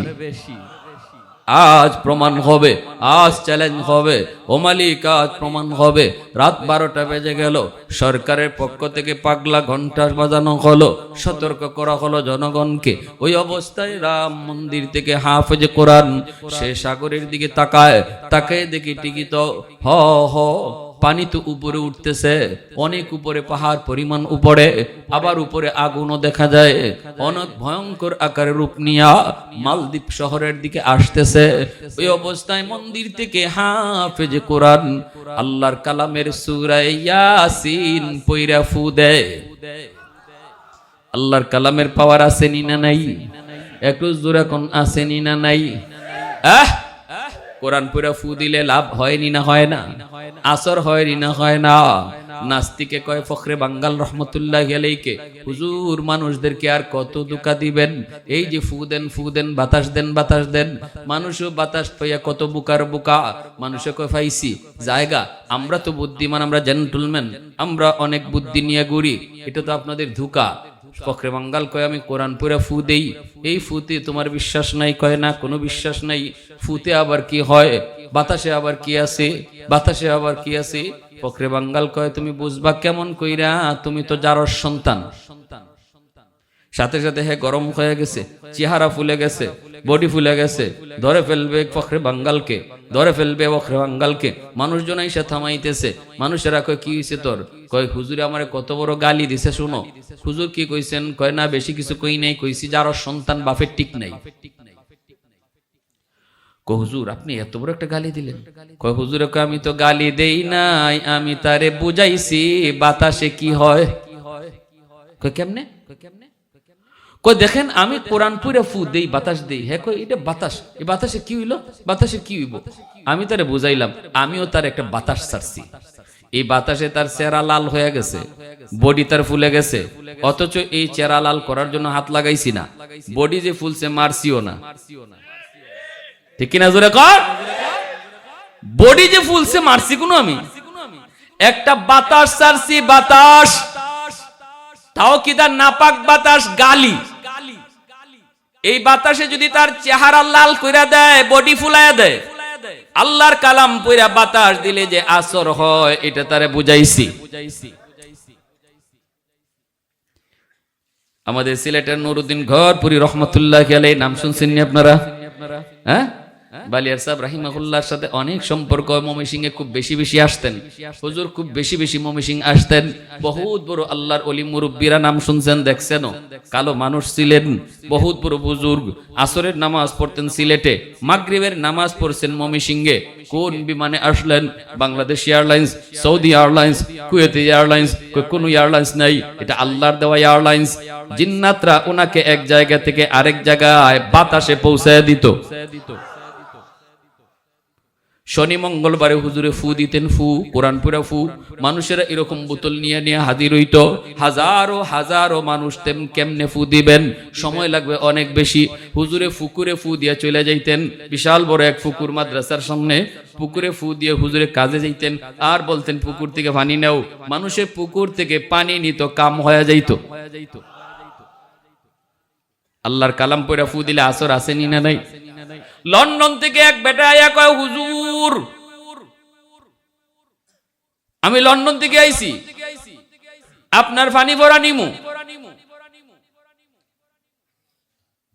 আজ প্রমাণ হবে, আজ চ্যালেঞ্জ হবে, ও মালিক আজ প্রমাণ হবে। রাত 12টা বেজে গেল, সরকারের পক্ষ থেকে পাগলা ঘন্টা বাজানো হলো, সতর্ক করা হলো জনগণকে। ওই অবস্থায় রাম মন্দির থেকে হাফেজে কোরআন সে সাগরের দিকে তাকায়, তাকায় দেখি টিকিট হ হ পানি তো উপরে উঠতেছে, অনেক উপরে, পাহাড় পরিমাণ উপরে, আবার উপরে আগুনও দেখা যায়, অনেক ভয়ঙ্কর আকারে রূপ নিয়া মালদ্বীপ শহরের দিকে আসতেছে। ওই অবস্থায় মন্দির থেকে হাফেজ কোরআন আল্লাহর কালামের সূরা ইয়াসিন পয়রা ফু দেয়। আল্লাহর কালামের পাওয়ার আছে নি না নাই? একটু জোরে কোন আছে নি না নাই? কোরআন পড়া ফু দিলে লাভ হয়নি না হয় না? আসর হয়নি না হয় না? নাস্তিকে কয় ফখরে বাঙ্গাল রহমতুল্লাহি আলাইহি, হুজুর মানুষদেরকে আর কত ধোঁকা দিবেন, এই যে ফু দেন বাতাস দেন, মানুষও বাতাস পাইয়া কত বুকার বুকা, মানুষে কয় পাইছি জায়গা, আমরা তো বুদ্ধিমান, আমরা জেন্টলম্যান, আমরা অনেক বুদ্ধি নিয়ে ঘুরি, এটা তো আপনাদের ধোঁকা। ফখরে বাঙ্গাল কয় আমি কোরআন পড়ে ফু দেই, এই ফুতে তোমার বিশ্বাস নাই? কয় না, কোনো বিশ্বাস নাই। ফুতে আবার কি হয়, বাতাসে আবার কি আছে? ফখরে বাঙ্গাল কয় তুমি বুঝবা কেমন কইরা, তুমি তো জারর সন্তান। সাথে সাথে হে গরম হয়ে গেছে, চেহারা ফুলে গেছে, বডি ফুলে গেছে, ধরে ফেলবে ফখরে বাঙ্গালকে, মানুষজন এসে থামাইতেছে। মানুষেরা কয় কি হয়েছে তোর? কয় হুজুরে আমারে কত বড় গালি দিছে শুনো। হুজুর কি কইছেন? কয় না বেশি কিছু কই নাই, কইছি জারর সন্তান, বাপের ঠিক নাই। কয় হুজুর আপনি এত বড় একটা গালি দিলেন? কয় হুজুরে কয় আমি তো গালি দেই নাই, আমি তারে বুঝাইছি বাতাসে কি হয়। কয় কেমনে? কয় দেখেন আমি কোরআন পড়ে ফু দেই, বাতাস দেই। হ্যাঁ কয় এটা বাতাস, এই বাতাসে কি হইল? বাতাসে কি হইব? আমি তারে বুঝাইলাম, আমিও তার একটা বাতাস ছাড়ছি, এই বাতাসে তার চেহারা লাল হয়ে গেছে, বডি তার ফুলে গেছে, অথচ এই চেহারা লাল করার জন্য হাত লাগাইছি না, বডি যে ফুলছে মারছিও না। ঠিক কিনা জোরে কর? বডি যে ফুলছে মারছি কোনো আমি একটা বাতাস ছাড়ছি, বাতাস, তাও কি তার নাপাক বাতাস, গালি। এই বাতাসে যদি তার চেহারা লাল কইরা দেয়, বডি ফুলাইয়া দেয়, আল্লাহর কালাম পইরা বাতাস দিলে যে আসর হয়, এটা তারে বুঝাইছি। আমাদের সিলেটের নুরউদ্দিন ঘরপুরি রহমতুল্লাহি আলাইহি নাম শুনছেন নি আপনারা? হ্যাঁ, বালিয়ার সাহেব রাহিমাহুল্লাহর সাথে অনেক সম্পর্ক, ময়মনসিংহে খুব বেশি আসতেন, হুজুর খুব বেশি ময়মনসিংহ আসতেন। বহুত বড় আল্লাহর ওলি মুরব্বীরা নাম শুনছেন, দেখছেন, কালো মানুষ ছিলেন, বহুত বড় বুজুর্গ। আসরের নামাজ পড়তেন সিলেটে, মাগরিবের নামাজ পড়ছেন ময়মনসিংহে। কোন বিমানে আসলেন? Bangladesh airlines, Saudi airlines, Kuwaiti airlines, কোন এয়ারলাইন্স নাই, এটা আল্লাহর দেওয়া এয়ারলাইন্স। জিন্নাতরা ওনাকে এক জায়গা থেকে আরেক জায়গায় বাতাসে পৌঁছায় দিত। শনি মঙ্গলবারে হুজুরে ফু দিতেন, ফু কোরআন পড়া ফু, মানুষেরা এরকম বোতল নিয়ে হাজির হইত, হাজারো মানুষ। কেমনে ফু দিবেন? সময় লাগবে অনেক বেশি। হুজুরে পুকুরে ফু দিয়ে চলে যাইতেন, বিশাল বড় এক পুকুর মাদ্রাসার সামনে, পুকুরে ফু দিয়ে হুজুরে কাজে যাইতেন, আর বলতেন পুকুর থেকে পানি নাও। মানুষের পুকুর থেকে পানি নিত, কাম হয়ে যাইত। আল্লাহর কালাম পড়া ফু দিলে আসর আসেনি না নাই? লন্ডন থেকে এক বেটা আয়া কয় হুজুর আমি লন্ডন থেকে আইছি, আপনার পানি ভরা নিমু,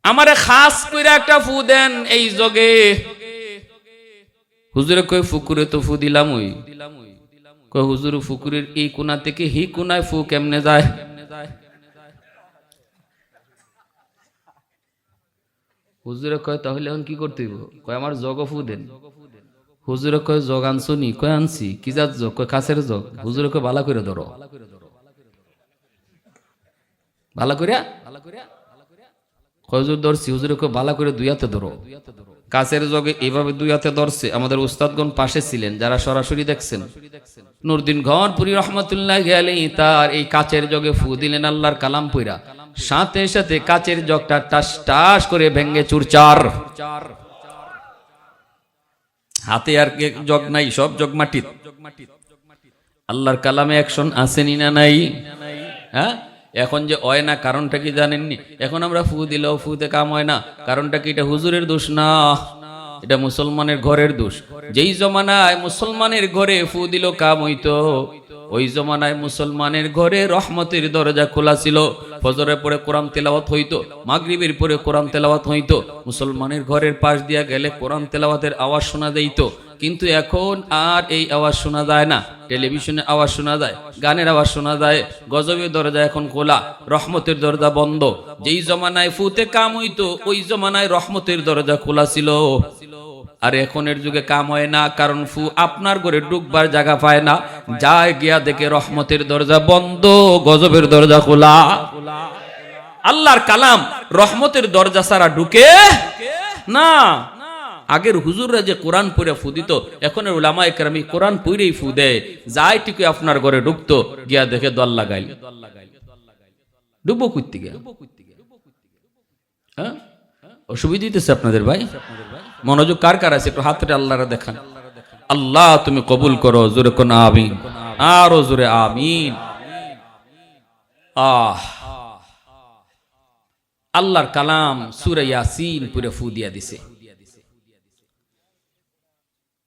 আমারে খাস কইরা একটা ফু দেন এই জগে। হুজুরে কয় পুকুরে তো ফু দিলাম, ওই কয় হুজুর পুকুরের এই কোনা থেকে হি কোনায় ফু কেমনে যায়? হুজুরে কয় তাহলে এখন কি করতে হইব? কয় আমার জগ ফু দেন। হুজুরে কয় জগ আনছো নি? কয় আনছি। কি জাত জগ? কয় কাছের জগ। হুজুরে কয় বালা করে ধরো, বালা করিয়া। কয় হুজুর ধরছি। হুজুরে কয় বালা করে দুই হাতে ধরো। কাছের জগে এইভাবে দুই হাতে ধরছে। আমাদের উস্তাদগণ পাশে ছিলেন, যারা সরাসরি দেখছেন। নুরউদ্দিন ঘরপুরি রহমতুল্লাহি আলাইহি তার এই কাচের জগে ফু দিলেন আল্লাহর কালাম পইরা, সাথে সাথে কাচের জগটা টাস টাস করে ভেঙ্গে চুরচার। হাতে আর জগ নাই, সব জগ মাটির। আল্লাহর কালামে অ্যাকশন আসেনি না নাই? হ্যাঁ, এখন যে হয় না কারণটা কি জানেননি? এখন আমরা ফু দিলেও ফুতে কাম হয় না, কারণটা কি? এটা হুজুরের দোষ না, এটা মুসলমানের ঘরের দোষ। যেই জমানায় মুসলমানের ঘরে ফু দিল কাম হইতো, ওই জমানায় মুসলমানের ঘরে রহমতের দরজা খোলা ছিল। ফজরের পরে কোরআন তেলাওয়াত হইতো, মাগরিবের পরে কোরআন তেলাওয়াত হইতো। মুসলমানের ঘরের পাশ দিয়া গেলে কোরআন তেলাওয়াতের আওয়াজ শোনা যাইত। কিন্তু এখন আর এই আওয়াজ শোনা যায় না। টেলিভিশনে আওয়াজ শোনা যায়, গানের আওয়াজ শোনা যায়, গজবের দরজা এখন খোলা, রহমতের দরজা বন্ধ। যেই জমানায় ফুতে কাম হইতো, ওই জমানায় রহমতের দরজা খোলা ছিল। আর এখনের যুগে কাম হয় না, কারণ ফু আপনার ঘরে ঢুকবার জায়গা পায় না, যায় গিয়া দেখে রহমতের দরজা বন্ধ, গজবের দরজা খোলা। আল্লাহর কালাম রহমতের দরজা ছাড়া ঢুকে না। আগের হুজুররা যে কোরআন পড়ে ফু দিত, এখন উলামায়ে কেরাম কোরআন পড়েই ফু দেয়, যাই টিকে আপনার ঘরে ঢুকতো, গিয়া দেখে দল লাগাইল, ডুবো করতে গিয়া। হ্যাঁ, অসুবিধা দিতেছে আপনাদের ভাই? মনোযোগ কার কার আছে একটু হাতটা আল্লাহরা দেখান। আল্লাহ তুমি কবুল করো, জোরে কোন আমিন, আরো জোরে আমিন। আল্লাহর কালাম সূরা ইয়াসিন পুরো ফু দিয়া দিছে,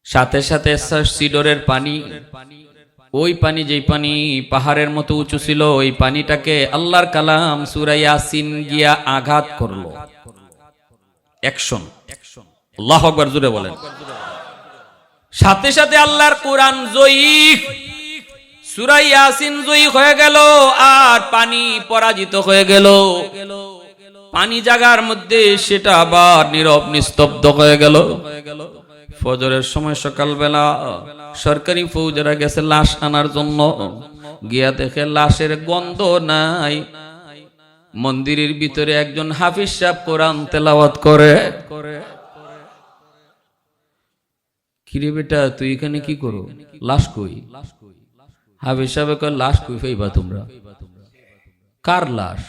সাথে সাথে সিডরের পানি, ওই পানি যেই পানি পাহাড়ের মতো উঁচু ছিল, ওই পানিটাকে আল্লাহর কালাম সূরা ইয়াসিন গিয়া আঘাত করলো। অ্যাকশন, আল্লাহু আকবার, জোরে বলেন। সাথে সাথে আল্লাহর কোরআন জয়ী, সূরা ইয়াসিন জয়ী হয়ে গেল, আর পানি পরাজিত হয়ে গেল। পানি জায়গার মধ্যে সেটা আবার নীরব নিস্তব্ধ হয়ে গেল। ফজরের সময় সকালবেলা সরকারি ফৌজেরা গেছে লাশ আনার জন্য, গিয়া দেখে লাশের গন্ধ নাই। মন্দিরের ভিতরে একজন হাফিজ সাহেব কোরআন তেলাওয়াত করে। কিরে বেটা, তুই এখানে কি করো? লাশ কই? হাফিজ সাহেব কয়, লাশ কই পাইবা তোমরা? কার লাশ?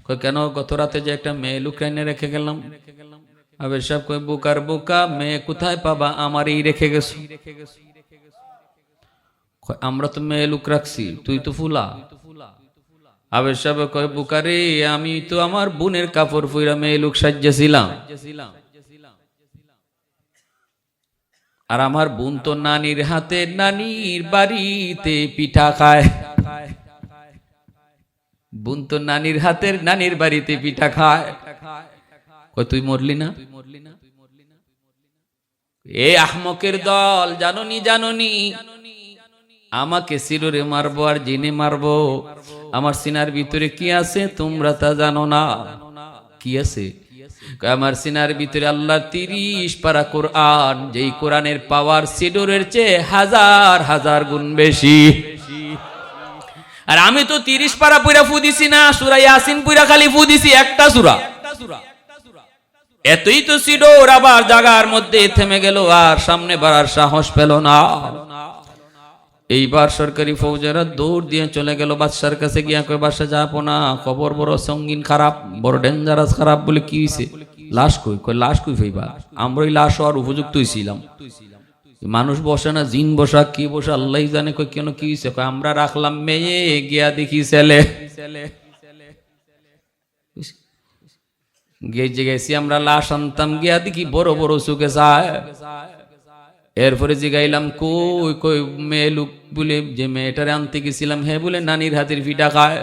কয়, কেন গত রাতে যে একটা মেয়ে লুকাইনে রেখে গেলাম। হাফিজ সাহেব কয়, বোকার বোকা, মেয়ে কোথায় পাবা? আমারই রেখে গেছো। আমরা তো মেয়ে লুক রাখছি, তুই তো ফুলা। হাফিজ সাহেব কয়, বোকারে, আমি তো আমার বোনের কাপড় পইরা মেয়ে লুক সাজ্জাছিলাম, আর আমার বোন তো নানির হাতে নানির বাড়িতে পিঠা খায়। বোন তো নানির হাতের নানির বাড়িতে পিঠা খায়। কই, তুই মরলি না? এ আহমকের দল, জাননি জাননি আমাকে সিররে মারবো আর জিনে মারবো। আমার সিনার ভিতরে কি আছে তোমরা তা জানো না। কি আছে? আমার সিনার ভিতরে আল্লাহ 30 পারা কোরআন, যেই কোরআনের পাওয়ার সিডরের চেয়ে হাজার হাজার গুণ বেশি। আর আমি তো 30 পারা পুরা ফু দিছি না, সূরা ইয়াসিন পুরা খালি ফু দিছি একটা সূরা। এতই তো সিডর আবার জায়গার মধ্যে থেমে গেল, আর সামনে বাড়ার সাহস পেল না। এইবার সরকারি ফৌজেরা দৌড় দিয়ে চলে গেল বাদশার কাছে, গিয়া কয়, বাদশা যাবো না, খবর বড় সঙ্গীন খারাপ, বড় ডেঞ্জারাস খারাপ। বলে, কি হইছে? লাশ কই? কয়, লাশ কই পাইবা? আমরাই লাশ হওয়ার উপযুক্ত হইছিলাম। মানুষ বসে না, জিন বসা কি বসা আল্লাহই জানে। কই, কেন কি হইছে? কয়, আমরা রাখলাম মেয়ে, গিয়া দেখি ছেলে। গেছি আমরা লাশ আনতাম, গিয়া দেখি বড় বড় চোখে যায়। এরপরে জিগাইলাম, কই কই মেয়ে লুক বলে, যে মেয়েটারে আনতে গেছিলাম, হে বলে নানির হাতের পিঠা খায়।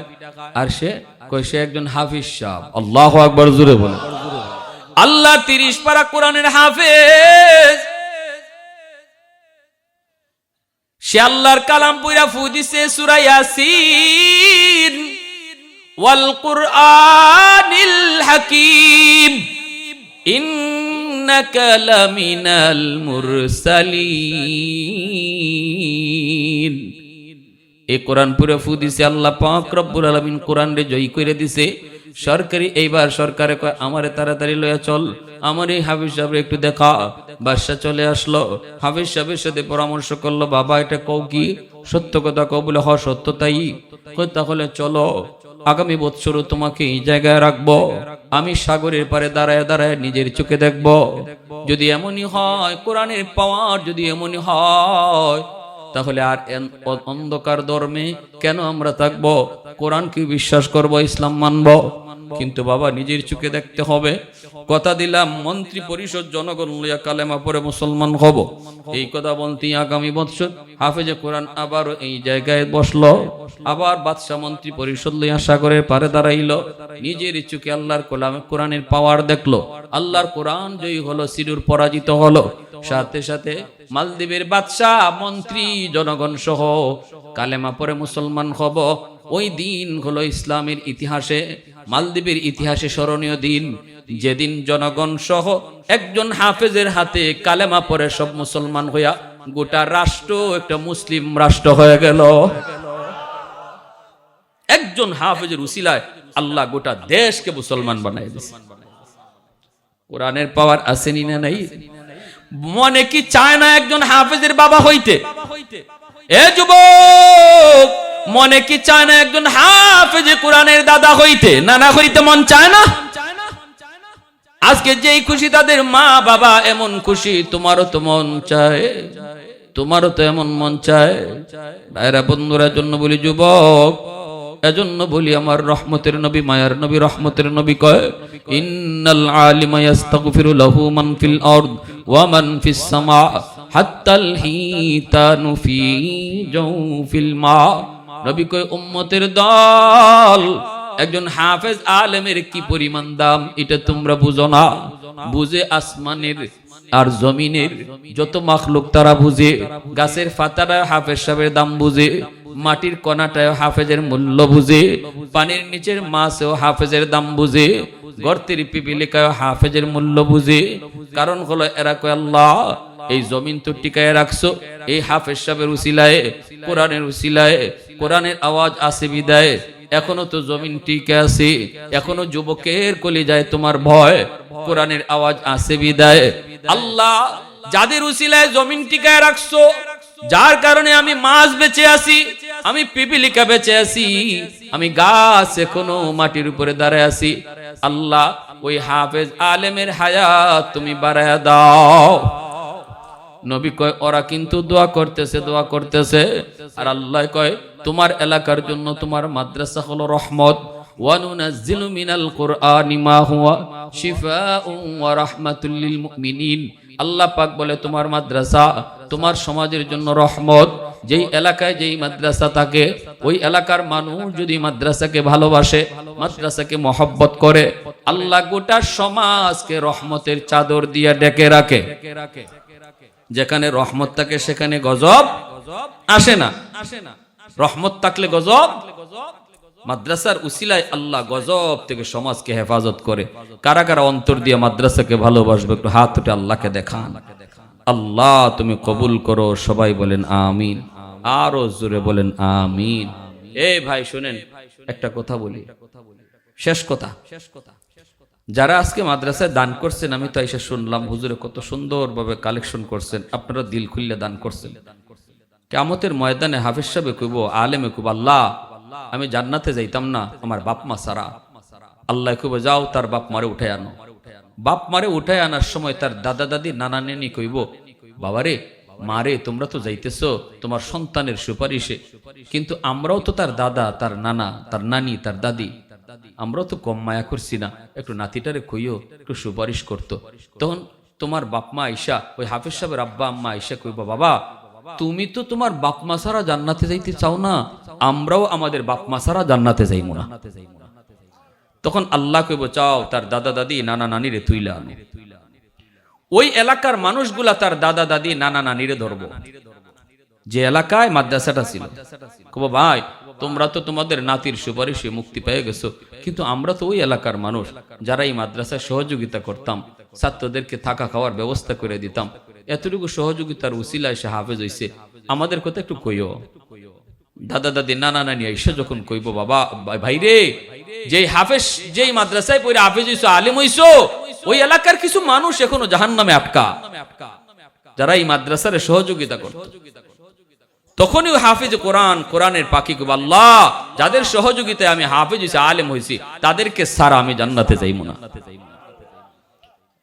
আর সে কই, সে একজন হাফিজ সাহেব। আল্লাহু আকবার, জোরে বলে। আল্লাহ 30 পারা কোরআনের হাফেজ, সে আল্লাহর কালাম পড়া ফু দিছে সূরা ইয়াসিন, ওয়াল কুরআনিল হাকীম, ইন্নাকা লামিনাল মুরসালিন। এই কোরআন পুরো ফু দিছে আল্লাহ পাক রব্বুল আলামিন, কোরআন রে জয় করে দিছে। সরকারি এইবার সরকারে কয়, আমারে তাড়াতাড়ি লইয়া চল, আমার এই হাফিজ সাহেব একটু দেখা। বাদশা চলে আসলো, হাফিজ সাহেবের সাথে পরামর্শ করলো, বাবা এটা কও কি? সত্য কথা কও। বলে, হ সত্য তাই। কই, তাহলে চলো, আগামী বৎসর তোমাকে এই জায়গায় রাখবো, আমি সাগরের পারে দাঁড়ায় দাঁড়ায় নিজের চোখে দেখব। যদি এমনই হয়, কোরআনের পাওয়ার যদি এমনই হয়, তাহলে আর অন্ধকার ধর্মে কেন আমরা থাকবো? কোরআনকে বিশ্বাস করব, ইসলাম মানব। কিন্তু বাবা, নিজের চোখে দেখতে হবে। কথা দিলাম, মন্ত্রী পরিষদ জনগণ লইয়া কালেমা পড়ে মুসলমান হব। এই কথা বলতে আগামী বৎসর হাফেজে কোরআন আবার এই জায়গায় বসলো, আবার বাদশা মন্ত্রী পরিষদ লইয়া সাগরের পারে দাঁড়াইলো। নিজের চোখে আল্লাহর কোরআনের পাওয়ার দেখলো। আল্লাহর কোরআন জয়ী হলো, সিডুর পরাজিত হলো। সাথে সাথে মালদ্বীপের বাদশাহ, মন্ত্রী, জনগণ সহ কালেমা পড়ে মুসলমান হব। ওই দিন হলো ইসলামের ইতিহাসে, মালদ্বীপের ইতিহাসে স্মরণীয় দিন, যেদিন জনগণ সহ একজন হাফেজের হাতে কালেমা পড়ে সব মুসলমান হইয়া গোটা রাষ্ট্র একটা মুসলিম রাষ্ট্র হয়ে গেল। একজন হাফেজের উসিলায় আল্লাহ গোটা দেশকে মুসলমান বানাই দিয়েছে। কোরআনের পাওয়ার আসেনি না নাই? মনে কি চায় না একজন হাফেজের বাবা হইতে? এ যুবক, মনে কি চায় না একজন হাফেজে কোরআনের দাদা হইতে, নানা হইতে মন চায় না? আজকে যেই খুশি তাদের মা বাবা, এমন খুশি তোমারও তো মন চায়, তোমারও তো এমন মন চায়। ভাইরা বন্ধুরা, জন্য বলি যুবক, এজন্য বলি আমার রহমতের নবী, মায়ার নবী, রহমতের নবী কয়, ইন্নাল আলিমা ইস্তাগফিরু লাহু মান ফিল আরদ ওয়া মান ফিস সামা হাত্তাল হিতানু ফি জাওফিল মা। নবী কয়, উম্মতের দল, একজন হাফেজ আলেমের কি পরিমাণ দাম এটা তোমরা বুঝো না। বুঝে আসমানের আর জমিনের যত মাখলুক তারা বুঝে। গাছের পাতাটায় হাফেজ সাহেবের দাম বুঝে, মাটির কণাটায় হাফেজের মূল্য বুঝে, পানির নিচের মাছেও হাফেজের দাম বুঝে, গর্তের পিপিলিকায় হাফেজের মূল্য বুঝে। কারণ হলো এরা কয়, আল্লাহ এই জমিন তো টিকায় রাখছো এই হাফেজ সাহেবের উসিলায়, কোরআনের উসিলায়। কোরআনের আওয়াজ আসে বিদায় এখনো তো জমিন টিকে আছে, এখনো যুবকের কলিজায় তোমার ভয়, কোরআনের আওয়াজ আসে বিদায়। আল্লাহ যাদের উসিলায় জমিন টিকায় রাখছো, যার কারণে আমি মাছ বেঁচে আছি, আমি পিপিলিকা বেঁচে আছি, আমি গাছ এখনো মাটির উপরে দাঁড়ায় আছি, আল্লাহ ওই হাফেজ আলেমের হায়াত তুমি বাড়ায়া দাও। নবী কয়, ওরা কিন্তু দোয়া করতেছে, দোয়া করতেছে। আর আল্লাহ কয়, তোমার এলাকার জন্য তোমার মাদ্রাসা হলো রহমত। ওয়া নুনাজ্জিলু মিনাল কুরআনি মা হুয়া শিফাউন ওয়া রাহমাতুল লিল মুমিনিন। আল্লাহ পাক বলে, তোমার মাদ্রাসা তোমার সমাজের জন্য রহমত। যেই এলাকায় যেই মাদ্রাসা থাকে, ওই এলাকার মানুষ যদি মাদ্রাসাকে ভালোবাসে, মাদ্রাসাকে মহব্বত করে, আল্লাহ গোটা সমাজকে রহমতের চাদর দিয়ে ঢেকে রাখে। যেখানে রহমত থাকে সেখানে গজব আসে না। রহমত থাকলে গজব, মাদ্রাসার উসিলায় আল্লাহ গজব থেকে সমাজকে হেফাজত করে। কারা কারা অন্তর দিয়ে মাদ্রাসাকে ভালোবাসবে একটু হাত উঠে আল্লাহকে দেখান। আল্লাহ তুমি কবুল করো, সবাই বলেন আমিন, আরো জোরে বলেন আমিন। এই ভাই শুনেন, একটা কথা বলি, শেষ কথা। যারা আজকে মাদ্রাসায় দান করছেন, আমি তো এসে শুনলাম হুজুরে কত সুন্দরভাবে কালেকশন করছেন, আপনারা দিল খুললে দান করছেন। কিয়ামতের ময়দানে হাফেজ সাহেব কইব, আলেমে কইব, আল্লাহ আমি জান্নাতে যাইতাম না আমার বাপ মা সারা। আল্লাহ কইব, যাও তার বাপ মারে উঠে আনো। বাপ মারে উঠে আনার সময় তার দাদা দাদি নানা নানি কইব, বাবারে মারে তোমরা তো যাইতেছো তোমার সন্তানের সুপারিশে, কিন্তু আমরাও তো তার দাদা, তার নানা, তার নানি, তার দাদি, আমরাও তো কম মায়া করছি না, একটু নাতিটারে কইও একটু সুপারিশ করতো। তখন তোমার বাপ মা আইসা, ওই হাফেজ সাহেবের আব্বা আম্মা আইসা কইব, বাবা তুমি তো তোমার বাপ মা ছাড়া জান্নাতে যাইতে চাও না, আমরাও আমাদের বাপ মা ছাড়া জান্নাতে যাইবো না। তখন আল্লাহ কইব, চাও তার দাদা দাদি নানা নানিরে তুইলা আনো। ওই এলাকার মানুষগুলা তার দাদা দাদি নানা নানিরে ধরবো, যে এলাকায় মাদ্রাসাটা ছিল। কব, ভাই তোমরা তো তোমাদের নাতির সুপারিশে মুক্তি পেয়ে গেছো, কিন্তু আমরা তো ওই এলাকার মানুষ যারা এই মাদ্রাসায় সহযোগিতা করতাম, ছাত্রদেরকে থাকা খাওয়ার ব্যবস্থা করে দিতাম, এতটুকু সহযোগিতার উসিলায় সে হাফেজ হইছে, আমাদের কথা একটু কইও। দাদা দাদি নানা নানি এসে যখন কইব, বাবা ভাই রে, যেই হাফেজ যেই মাদ্রাসায় পড়ে হাফেজ হইছো, আলেম হইছো, ওই এলাকার কিছু মানুষ এখনো জাহান্নামে আটকা, যারা এই মাদ্রাসার সহযোগিতা করত। তখনই হাফিজ কোরআন, কোরআনের পাখি কইব, আল্লাহ যাদের সহযোগিতায় আমি হাফিজ হইছি, আলেম হইছি, তাদেরকে সারা আমি জান্নাতে যাইবো না।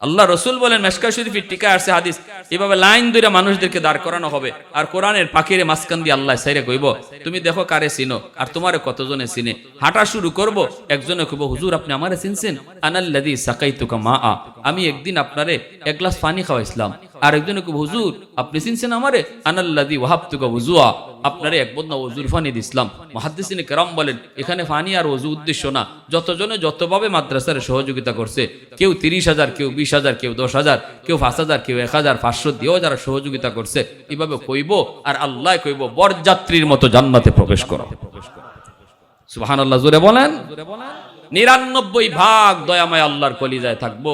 আল্লাহ রসুল বলেন, মেশকাত শরীফের টিকায় আসছে হাদিস, এভাবে লাইন ধরে মানুষদেরকে দাঁড় করানো হবে, আর কোরআনের পাখিরে মাঝখান দিয়ে আল্লাহ সাইরে কইব, তুমি দেখো কারে চিনো আর তোমারে কতজনে চিনে। হাঁটা শুরু করব, একজনে কইব, হুজুর আপনি আমারে চিনছেন? আনাল্লাযী সাকাইতুকা মাআ, আমি একদিন আপনারে এক গ্লাস পানি খাওয়াইছিলাম। আর একজনে কইব, হুজুর আপনি চিনছেন আমারে? আনাল্লাযী ওয়াহাবতুকা ওযুআ, আপনারে এক বদনা ওযুর পানি দিছিলাম। মুহাদ্দিসিনে কেরাম বলেন, এখানে পানি আর ওযু উদ্দেশ্য না, যতজনে যতভাবে মাদ্রাসার সহযোগিতা করছে, কেউ 30,000, কেউ 20,000, কেউ 10,000, কেউ 5,000, কেউ 1,500 দিয়েও যারা সহযোগিতা করছে, এভাবে কইব আর আল্লাহ কইব, বরযাত্রীর মতো জান্নাতে প্রবেশ করো। সুবহানাল্লাহ, জোরে বলেন। 99 ভাগ দয়াময় আল্লাহর কলিজায় থাকবো,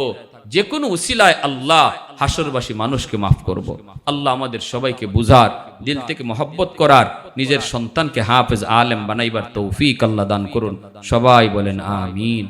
যে কোনো উসিলায় আল্লাহ হাসরবাসী মানুষকে মাফ করব। আল্লাহ আমাদের সবাইকে বুঝার, দিল থেকে মহব্বত করার, নিজের সন্তানকে হাফেজ আলেম বানাইবার তৌফিক আল্লাহ দান করুন। সবাই বলেন আমিন।